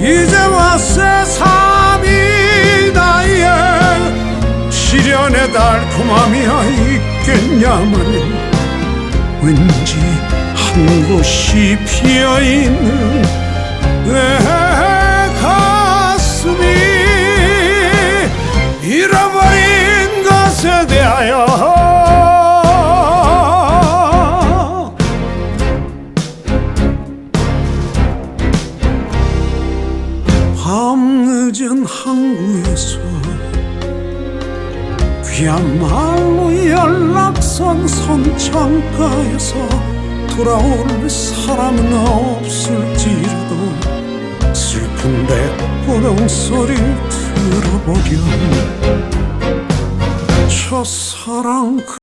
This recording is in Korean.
이제와 새삼이 나의 시련의 달콤함이야 있겠냐마는 왠지 한 곳이 피어있는 내 가슴이 잃어버린 것에 대하여 밤늦은 항구에서 그야말로 연락선 선창가에서 돌아올 사람은 없을지라도 슬픈 백고동 소리를 들어보렴 첫사랑